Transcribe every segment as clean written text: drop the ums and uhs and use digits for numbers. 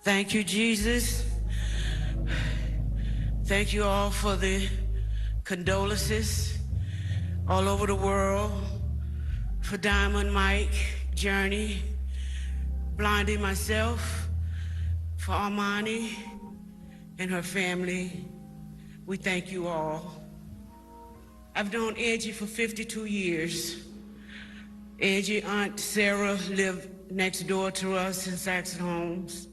Thank you, Jesus. Thank you all for the condolences all over the world for Diamond, Mike, Journey, Blondie, myself, for Armani and her family. We thank you all. I've known Angie for 52 years. Angie, Aunt Sarah lived next door to us in Saxon Homes.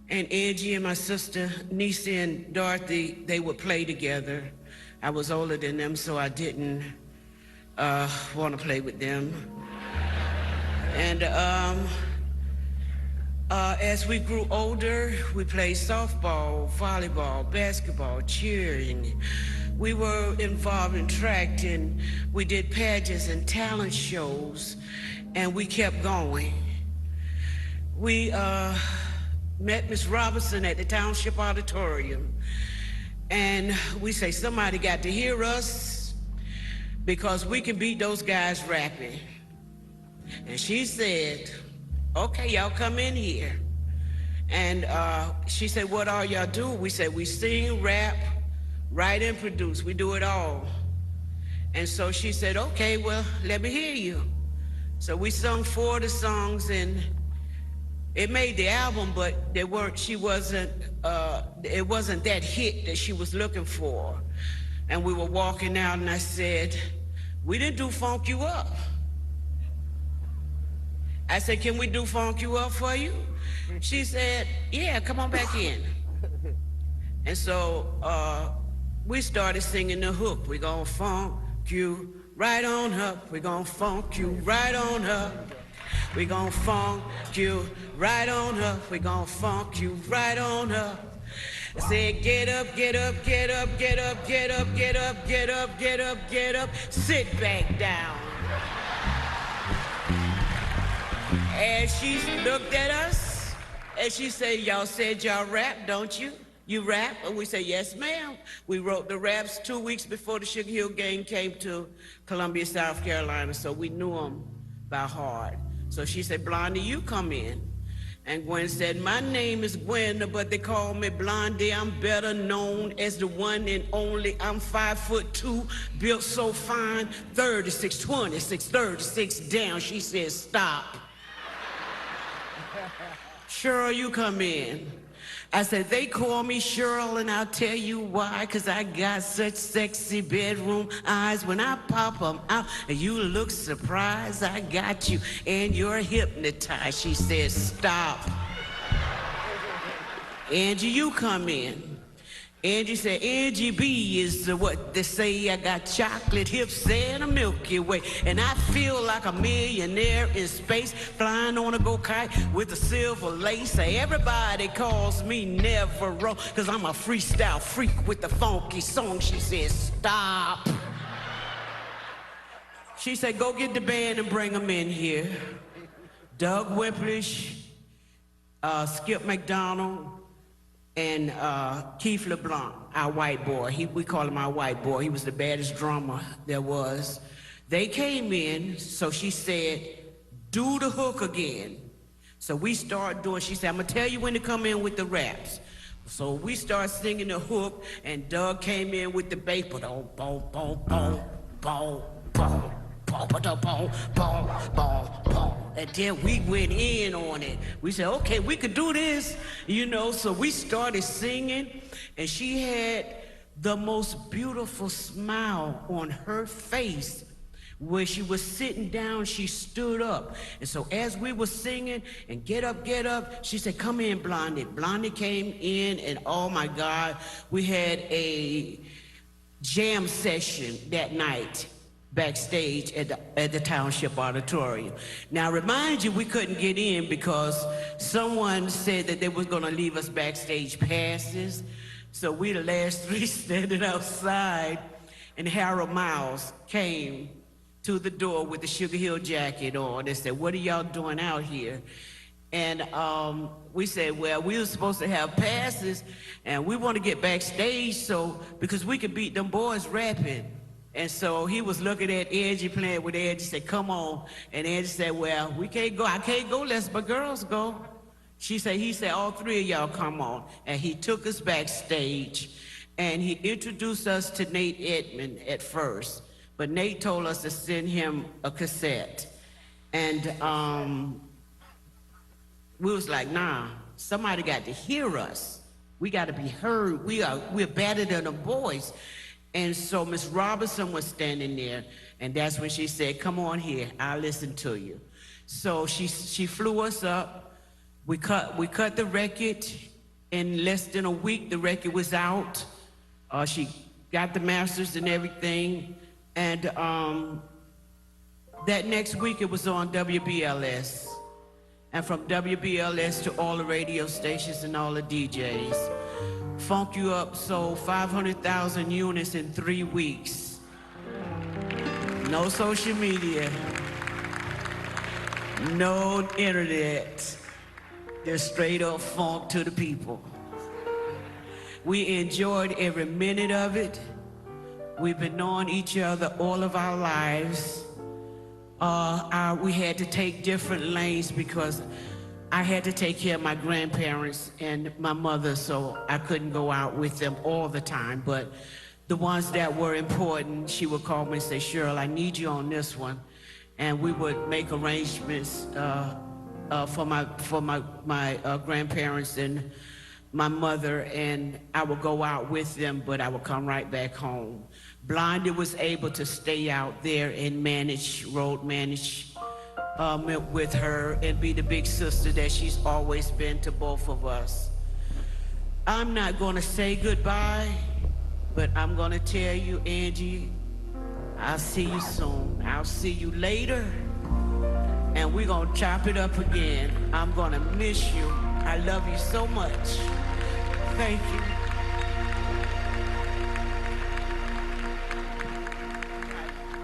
And Angie and my sister, Nisa and Dorothy, they would play together. I was older than them, so I didn't want to play with them. And as we grew older, we played softball, volleyball, basketball, cheering. We were involved in track, and we did pageants and talent shows, and we kept going. We met Miss Robinson at the Township Auditorium, and we say, somebody got to hear us because we can beat those guys rapping. And she said, okay, y'all come in here. And she said, what all y'all do? We said, we sing, rap, write, and produce. We do it all. And so she said, okay, well, let me hear you. So we sung 4 of the songs, and it made the album, but it wasn't that hit that she was looking for. And we were walking out, and I said, we didn't do Funk You Up. I said, can we do Funk You Up for you? She said, yeah, come on back in. And so we started singing the hook. We're gonna funk you right on up. We're gonna funk you right on up. We're gonna funk you right on up. We're gonna funk you right on up. I said, get up, get up, get up, get up, get up, get up, get up, get up, get up, sit back down. And she looked at us, and she said, y'all said y'all rap, don't you? You rap? And we said, yes, ma'am. We wrote the raps 2 weeks before the Sugar Hill Gang came to Columbia, South Carolina, so we knew them by heart. So she said, Blondie, you come in. And Gwen said, my name is Gwen, but they call me Blondie. I'm better known as the one and only. I'm 5'2", built so fine, 36, 26, 36 down. She said, stop. Cheryl, you come in. I said, they call me Cheryl, and I'll tell you why, because I got such sexy bedroom eyes. When I pop them out and you look surprised, I got you, and you're hypnotized. She said, stop. Angie, you come in. Angie said, Angie B is what they say. I got chocolate hips and a Milky Way. And I feel like a millionaire in space, flying on a go-kite with a silver lace. Everybody calls me Never Wrong, because I'm a freestyle freak with the funky song. She said, stop. She said, go get the band and bring them in here. Doug Wimplish, Skip McDonald, and Keith LeBlanc, our white boy. We call him our white boy. He was the baddest drummer there was. They came in, so she said, do the hook again. So we started doing, she said, I'm gonna tell you when to come in with the raps. So we started singing the hook, and Doug came in with the bass. Boom, boom, boom, boom, boom, boom. And then we went in on it. We said, okay, we could do this, so we started singing, and she had the most beautiful smile on her face. Where she was sitting down, she stood up. And so as we were singing and get up, she said, come in, Blondie. Blondie came in, and oh my God, we had a jam session that night backstage at the Township Auditorium. Now, remind you, we couldn't get in because someone said that they were gonna leave us backstage passes. So we the last 3 standing outside, and Harold Miles came to the door with the Sugar Hill jacket on and said, what are y'all doing out here? And we said, well, we were supposed to have passes, and we want to get backstage because we could beat them boys rapping. And so he was looking at Angie, playing with Angie, said, come on. And Angie said, well, we can't go. I can't go unless my girls go. He said, all three of y'all come on. And he took us backstage, and he introduced us to Nate Edmond at first. But Nate told us to send him a cassette. And we was like, nah, somebody got to hear us. We got to be heard. We're better than the boys. And so Miss Robinson was standing there, and that's when she said, come on here, I'll listen to you. So she flew us up. We cut the record. In less than a week, the record was out. She got the masters and everything. And that next week, it was on WBLS. And from WBLS to all the radio stations and all the DJs. Funk You Up sold 500,000 units in 3 weeks. No social media. No internet. Just straight up funk to the people. We enjoyed every minute of it. We've been knowing each other all of our lives. We had to take different lanes because I had to take care of my grandparents and my mother, so I couldn't go out with them all the time. But the ones that were important, she would call me and say, Cheryl, I need you on this one. And we would make arrangements for my grandparents and my mother, and I would go out with them, but I would come right back home. Blondie was able to stay out there and road manage with her and be the big sister that she's always been to both of us. I'm not going to say goodbye, but I'm going to tell you, Angie, I'll see you soon. I'll see you later, and we're going to chop it up again. I'm going to miss you. I love you so much. Thank you.